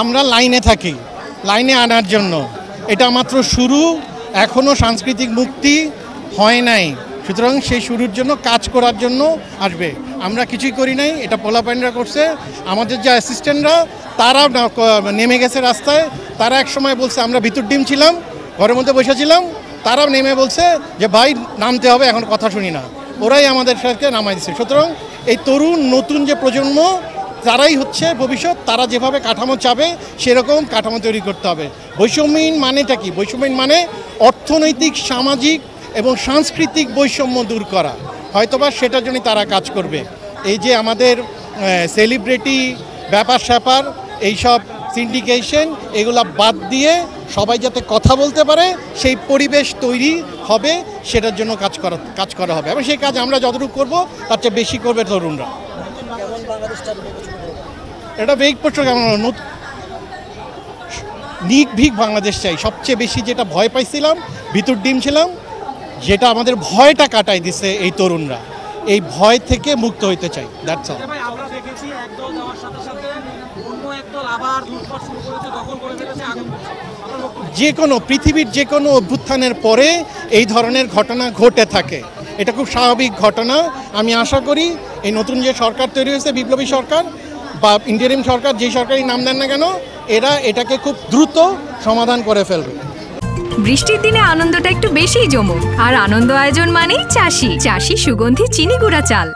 আমরা লাইনে থাকি, লাইনে আনার জন্য। এটা মাত্র শুরু, এখনও সাংস্কৃতিক মুক্তি হয় নাই। সুতরাং সেই শুরুর জন্য কাজ করার জন্য আসবে। আমরা কিছুই করি নাই, এটা পোলাপাইনরা করছে। আমাদের যে অ্যাসিস্ট্যান্টরা তারা নেমে গেছে রাস্তায়। তারা এক সময় বলছে আমরা ভিতর ডিম ছিলাম, ঘরের মধ্যে বসেছিলাম, তারা নেমে বলছে যে ভাই নামতে হবে, এখন কথা শুনি না। ওরাই আমাদের সাথে নামাই দিচ্ছে। সুতরাং এই তরুণ নতুন যে প্রজন্ম, তারাই হচ্ছে ভবিষ্যৎ। তারা যেভাবে কাঠামো চাবে সেরকম কাঠামো তৈরি করতে হবে। বৈষম্যহীন মানেটা কি? বৈষম্যহীন মানে অর্থনৈতিক, সামাজিক এবং সাংস্কৃতিক বৈষম্য দূর করা। হয়তোবা সেটার জন্যই তারা কাজ করবে। এই যে আমাদের সেলিব্রিটি ব্যাপার স্যাপার, এইসব সিন্ডিকেশন, এগুলা বাদ দিয়ে সবাই যাতে কথা বলতে পারে সেই পরিবেশ তৈরি হবে, সেটার জন্য কাজ করা হবে। এবং সেই কাজ আমরা যতটুকু করব তার চেয়ে বেশি করবে তরুণরা। এটা বেগ পোস্টার নির্ভীক বাংলাদেশ চাই। সবচেয়ে বেশি যেটা ভয় পাইছিলাম, ভিতর ডিম ছিলাম, যেটা আমাদের ভয়টা কাটাই দিছে এই তরুণরা। এই ভয় থেকে মুক্ত হইতে চাই। That's all. আমরা দেখেছি একদল যাওয়ার সাথে সাথে অন্য একদল আবার লুটপাট শুরু করেছে, দখল করে ফেলেছে, আগুন করছে। যে কোনো পৃথিবীর যে কোনো অভ্যুত্থানের পরে এই ধরনের ঘটনা ঘটে থাকে। এটা খুব স্বাভাবিক ঘটনা। আমি আশা করি এই নতুন যে সরকার তৈরি হয়েছে, বিপ্লবী সরকার বা ইন্টারিম সরকার, যেই সরকারই নাম দেন না কেন, এরা এটাকে খুব দ্রুত সমাধান করে ফেলবে। বৃষ্টির দিনে আনন্দটা একটু বেশিই জমুক। আর আনন্দ আয়োজন মানেই চাষি সুগন্ধি চিনি গুঁড়া চাল।